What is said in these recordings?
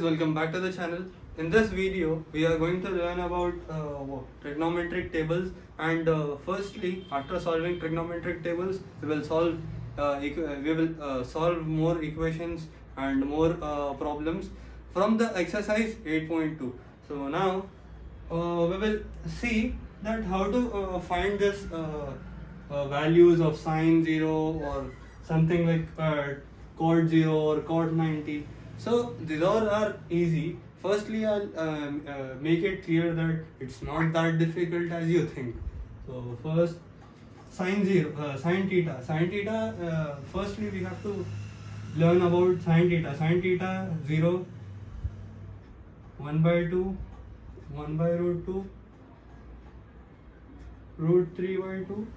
Welcome back to the channel. In this video, we are going to learn about trigonometric tables. And firstly, after solving trigonometric tables, we will solve more equations and more problems from the exercise 8.2. So now we will see that how to find this values of sine 0 or something like cot 0 or cot 90. So these all are easy. Firstly, I'll make it clear that it's not that difficult as you think. So first, sine theta. Sine theta. Firstly, we have to learn about sine theta. Sine theta 0, 1 by 2, 1 by root 2, root 3 by 2,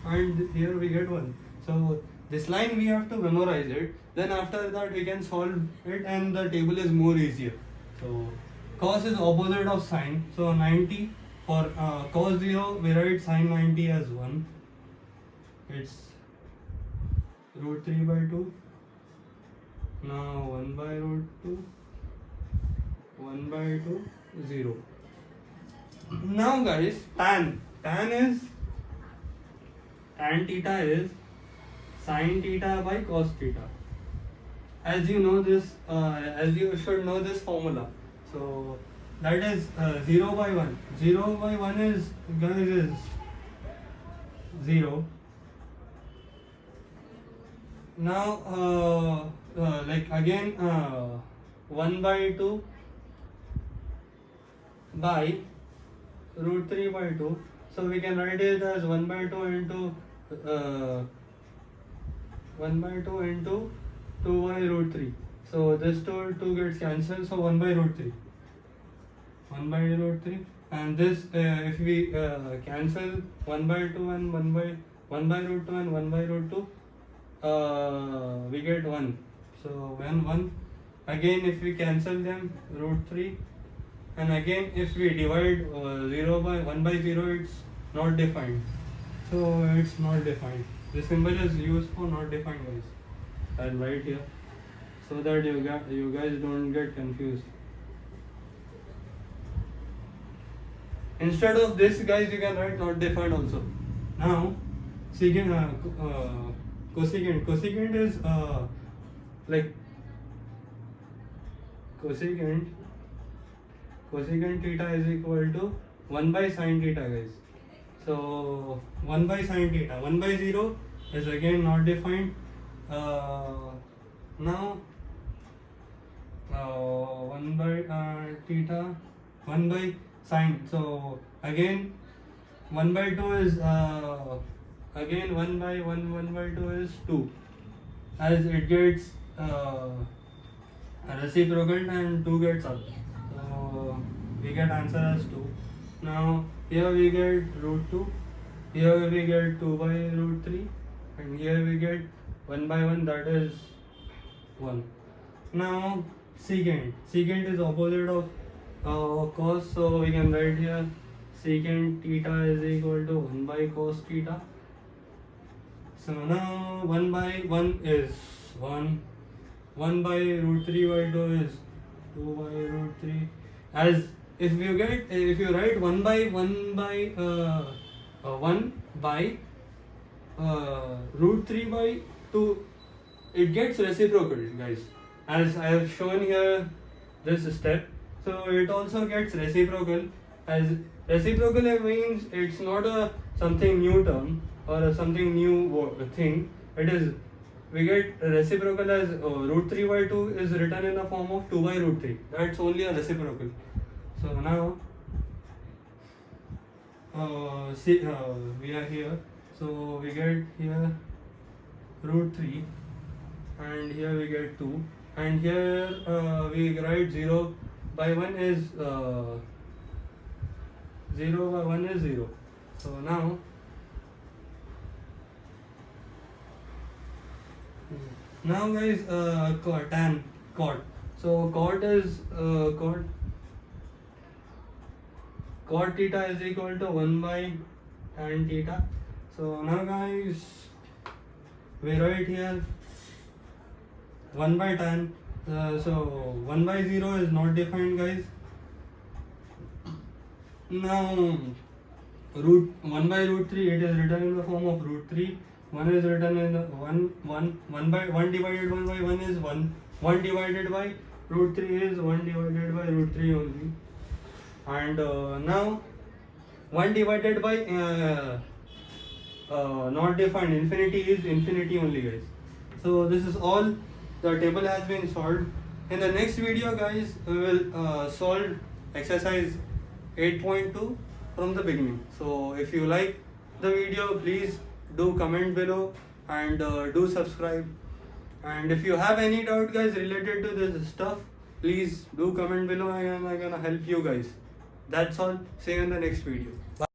and here we get 1. So this line we have to memorize it. Then after that we can solve it and the table is more easier. So cos is opposite of sine. So 90 for cos 0 we write sine 90 as 1. It's root 3 by 2. Now 1 by root 2. 1 by 2, 0. Now guys, tan theta is sine theta by cos theta. As you know this, as you should know this formula. So that is 0 by 1. 0 by 1 is 0. Now like again 1 by 2 by root 3 by 2. So we can write it as 1 by 2 into 1 by 2 into 2 by root 3. So this 2 gets cancelled. So 1 by root 3. 1 by root 3. And this if we cancel 1 by 2 and 1 by root 2 and 1 by root 2, we get 1. So when 1, again if we cancel them, root 3. And again if we divide 0 by 1 by 0, it's not defined. So it's not defined. This symbol is used for not defined, guys. I'll write here so that you guys don't get confused. Instead of this, guys, you can write not defined also. Now secant, cosecant is like cosecant theta is equal to 1 by sine theta, guys. So 1 by sine theta. 1 by 0 is again not defined. Now 1 by theta, 1 by sine. So again 1 by 2 is again 1 by 2 is 2, as it gets reciprocal and 2 gets up. So we get answer as 2. Now here we get root 2, here we get 2 by root 3, and here we get 1 by 1, that is 1. Now secant is opposite of cos, so we can write here secant theta is equal to 1 by cos theta. So now 1 by 1 is 1, 1 by root 3 by 2 is 2 by root 3. As if you write 1 by 1 by root 3 by 2, it gets reciprocal, guys, as I have shown here this step. So it also gets reciprocal. As reciprocal means it's not a something new term or a something new thing. It is, we get reciprocal as root 3 by 2 is written in the form of 2 by root 3. That's only a reciprocal. So now we are here. So we get here root 3, and here we get 2, and here we write 0 by 1 is 0 by 1 is 0. So now guys, cot. So cot is cot theta is equal to 1 by tan theta. So now guys, we write here 1 by tan. So 1 by 0 is not defined, guys. Now root 1 by root 3, it is written in the form of root 3. 1 is written in the 1 by 1 divided 1 by 1 is 1 divided by root 3 is 1 divided by root 3 only. And now 1 divided by not defined infinity is infinity only, guys. So this is all. The table has been solved. In the next video, guys, we will solve exercise 8.2 from the beginning. So if you like the video, please do comment below and do subscribe. And if you have any doubt, guys, related to this stuff, please do comment below and I'm gonna help you guys. That's all. See you in the next video. Bye.